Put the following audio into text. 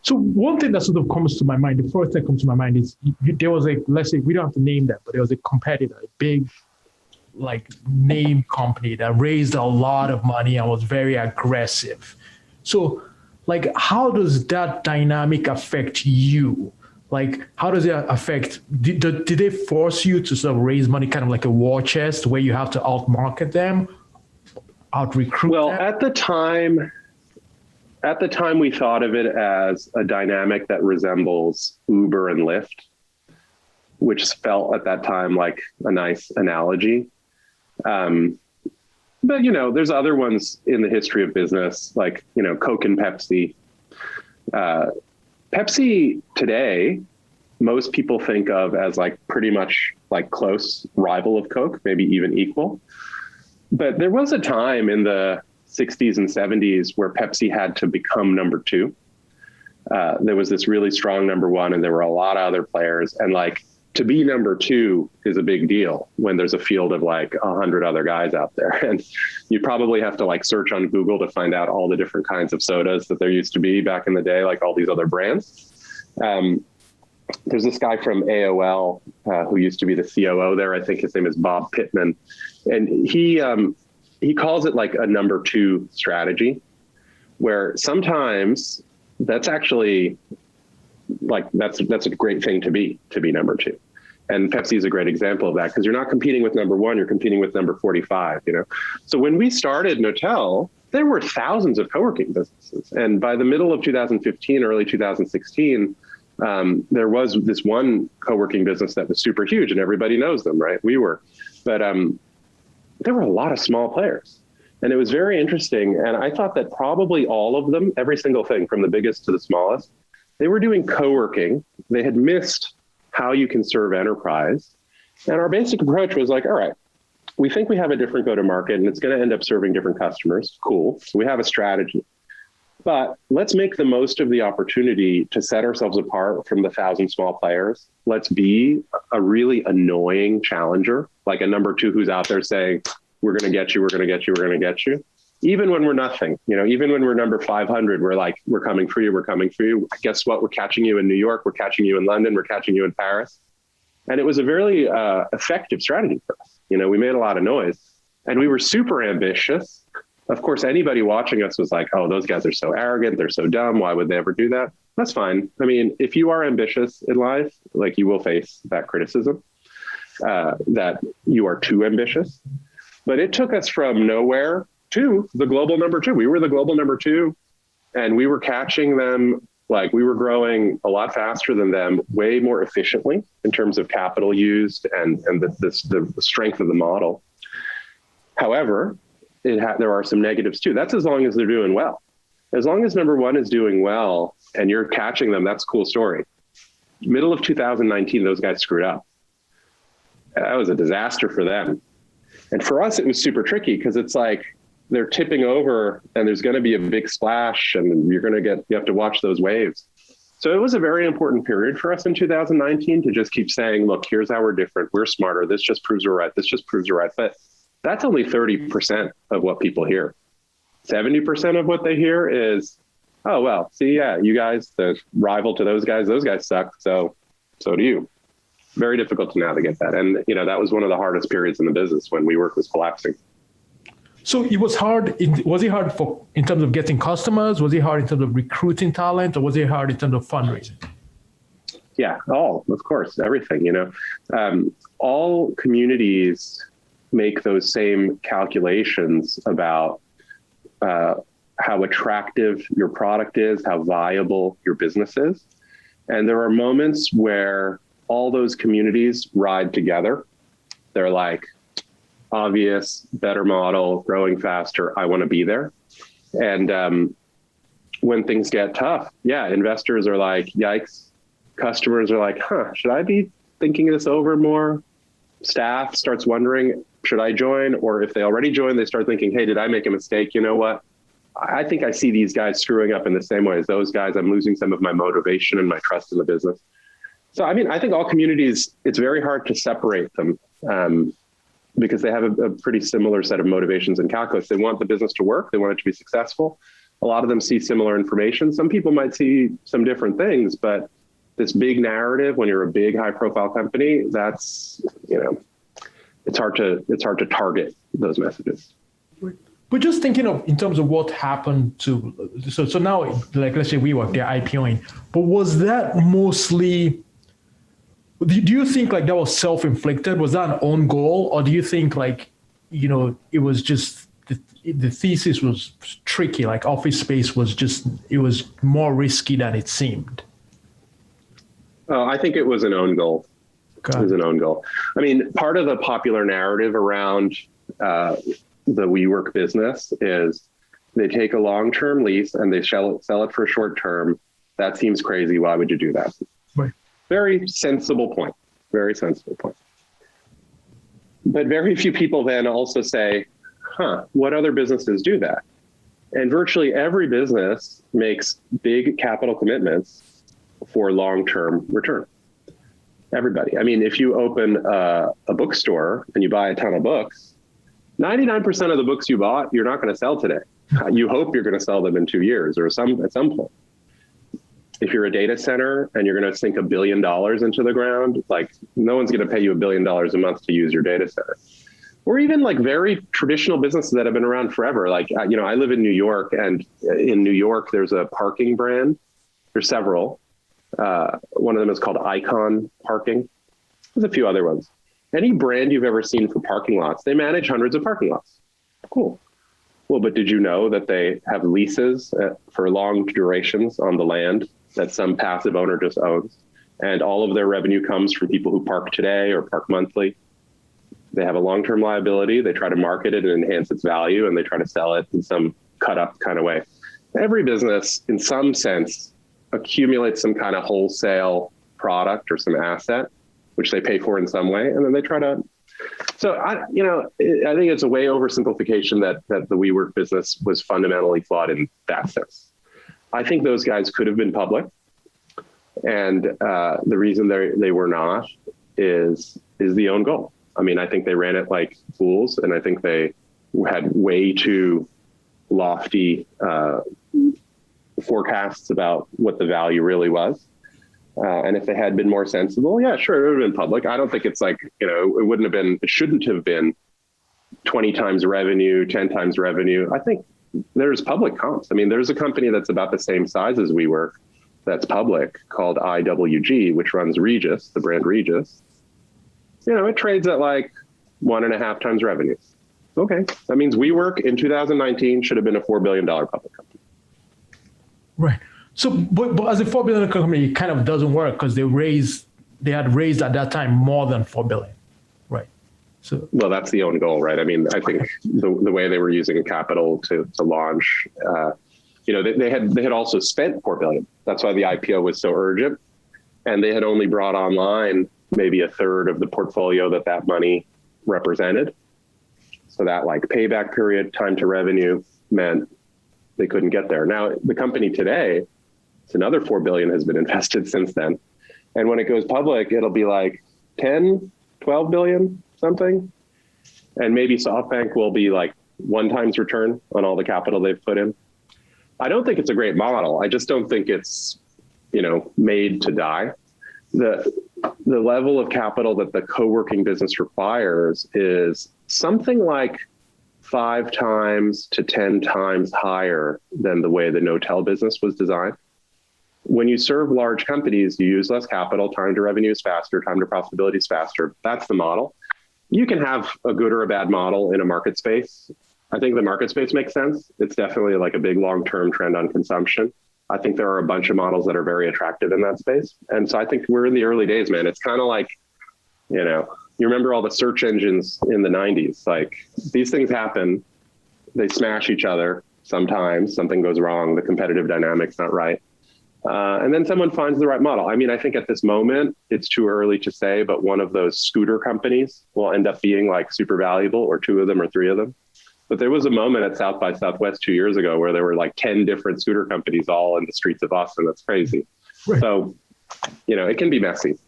So one thing that sort of comes to my mind, the first thing that comes to my mind is there was let's say, we don't have to name that, but there was a competitor, a big name company that raised a lot of money and was very aggressive. So how does that dynamic affect you? How does it affect, did they force you to sort of raise money kind of like a war chest where you have to outmarket them, out-recruit them? Well, at the time, we thought of it as a dynamic that resembles Uber and Lyft, which felt at that time like a nice analogy. But, there's other ones in the history of business, like, Coke and Pepsi. Pepsi today, most people think of as pretty much close rival of Coke, maybe even equal. But there was a time in the 60s and 70s where Pepsi had to become number two. There was this really strong number one, and there were a lot of other players. And to be number two is a big deal when there's a field of 100 other guys out there. And you probably have to search on Google to find out all the different kinds of sodas that there used to be back in the day, all these other brands. There's this guy from AOL who used to be the COO there. I think his name is Bob Pittman. And he calls it a number two strategy, where sometimes that's actually that's a great thing to be number two. And Pepsi is a great example of that, because you're not competing with number one, you're competing with number 45, So when we started Knotel, there were thousands of co-working businesses. And by the middle of 2015, early 2016, there was this one co-working business that was super huge, and everybody knows them, right? We were. But there were a lot of small players. And it was very interesting. And I thought that probably all of them, every single thing from the biggest to the smallest, they were doing co-working. They had missed how you can serve enterprise. And our basic approach was all right, we think we have a different go-to-market and it's going to end up serving different customers. Cool. So we have a strategy. But let's make the most of the opportunity to set ourselves apart from the 1,000 small players. Let's be a really annoying challenger, like a number two who's out there saying, we're going to get you, we're going to get you, we're going to get you. Even when we're nothing, even when we're number 500, we're coming for you, we're coming for you. Guess what? We're catching you in New York, we're catching you in London, we're catching you in Paris. And it was a very effective strategy for us. We made a lot of noise and we were super ambitious. Of course, anybody watching us was like, oh, those guys are so arrogant, they're so dumb, why would they ever do that? That's fine. I mean, if you are ambitious in life, you will face that criticism, that you are too ambitious. But it took us from nowhere to the global number two. We were the global number two, and we were catching them. We were growing a lot faster than them, way more efficiently in terms of capital used and the strength of the model. However, there are some negatives too. That's as long as they're doing well. As long as number one is doing well and you're catching them, that's a cool story. Middle of 2019, those guys screwed up. That was a disaster for them. And for us, it was super tricky because it's they're tipping over and there's going to be a big splash and you have to watch those waves. So it was a very important period for us in 2019 to just keep saying, look, here's how we're different. We're smarter. This just proves we're right. This just proves we're right. But that's only 30% of what people hear. 70% of what they hear is, oh, well, see, yeah, you guys, the rival to those guys suck. So do you. Very difficult to navigate that. And, that was one of the hardest periods in the business when WeWork was collapsing. So it was hard. Was it hard in terms of getting customers? Was it hard in terms of recruiting talent, or was it hard in terms of fundraising? Yeah, of course, everything, all communities make those same calculations about how attractive your product is, how viable your business is. And there are moments where all those communities ride together. They're obvious, better model, growing faster, I want to be there. And when things get tough, investors are yikes. Customers are should I be thinking this over more? Staff starts wondering, should I join? Or if they already joined, they start thinking, hey, did I make a mistake? You know what? I think I see these guys screwing up in the same way as those guys. I'm losing some of my motivation and my trust in the business. So, I think all communities, it's very hard to separate them because they have a pretty similar set of motivations and calculus. They want the business to work. They want it to be successful. A lot of them see similar information. Some people might see some different things, but this big narrative, when you're a big high profile company, that's, it's hard to target those messages. But just thinking of in terms of what happened to, so now, like, let's say WeWork, they're IPOing, but was that mostly, do you think like that was self-inflicted? Was that an own goal? Or do you think like, it was just, the thesis was tricky, like office space was just, it was more risky than it seemed? I think it was an own goal. It was an own goal. I mean, part of the popular narrative around the WeWork business is they take a long-term lease and they sell it for short term. That seems crazy. Why would you do that? Right. Very sensible point. Very sensible point. But very few people then also say, what other businesses do that? And virtually every business makes big capital commitments for long-term return. Everybody. I mean, if you open a bookstore and you buy a ton of books, 99% of the books you bought, you're not going to sell today. You hope you're going to sell them in 2 years or at some point. If you're a data center and you're going to sink $1 billion into the ground, like no one's going to pay you $1 billion a month to use your data center. Or even like very traditional businesses that have been around forever. Like, I live in New York, and in New York, there's a parking brand. There's several. One of them is called Icon Parking. There's a few other ones. Any brand you've ever seen for parking lots, they manage hundreds of parking lots. Cool. Well, but did you know that they have leases for long durations on the land that some passive owner just owns? And all of their revenue comes from people who park today or park monthly. They have a long-term liability. They try to market it and enhance its value, and they try to sell it in some cut-up kind of way. Every business, in some sense, accumulates some kind of wholesale product or some asset, which they pay for in some way, and then they try to. So I think it's a way oversimplification that the WeWork business was fundamentally flawed in that sense. I think those guys could have been public, and the reason they were not is the own goal. I mean, I think they ran it like fools, and I think they had way too lofty forecasts about what the value really was. And if they had been more sensible, yeah, sure, it would have been public. I don't think it's like, it shouldn't have been 20 times revenue, 10 times revenue. I think there's public comps. I mean, there's a company that's about the same size as WeWork that's public called IWG, which runs Regis, the brand Regis. It trades at like 1.5 times revenue. Okay. That means WeWork in 2019 should have been a $4 billion public company. Right. So, but as a $4 billion company, it kind of doesn't work because they had raised at that time more than $4 billion. Right. So, well, that's the own goal, right? I mean, I think the way they were using capital to launch, they had also spent $4 billion. That's why the IPO was so urgent. And they had only brought online maybe a third of the portfolio that money represented. So that like payback period, time to revenue meant they couldn't get there. Now, the company today, it's another $4 billion has been invested since then. And when it goes public, it'll be like 10, 12 billion, something. And maybe SoftBank will be like 1 times return on all the capital they've put in. I don't think it's a great model. I just don't think it's, made to die. The level of capital that the co-working business requires is something like 5 times to 10 times higher than the way the Knotel business was designed. When you serve large companies, you use less capital, time to revenue is faster, time to profitability is faster. That's the model. You can have a good or a bad model in a market space. I think the market space makes sense. It's definitely like a big long-term trend on consumption. I think there are a bunch of models that are very attractive in that space. And so I think we're in the early days, man. It's kind of like, you remember all the search engines in the 90s, like these things happen, they smash each other. Sometimes something goes wrong, the competitive dynamic's not right. And then someone finds the right model. I mean, I think at this moment, it's too early to say, but one of those scooter companies will end up being like super valuable, or 2 of them or 3 of them. But there was a moment at South by Southwest 2 years ago where there were like 10 different scooter companies all in the streets of Austin. That's crazy. Right. So, it can be messy.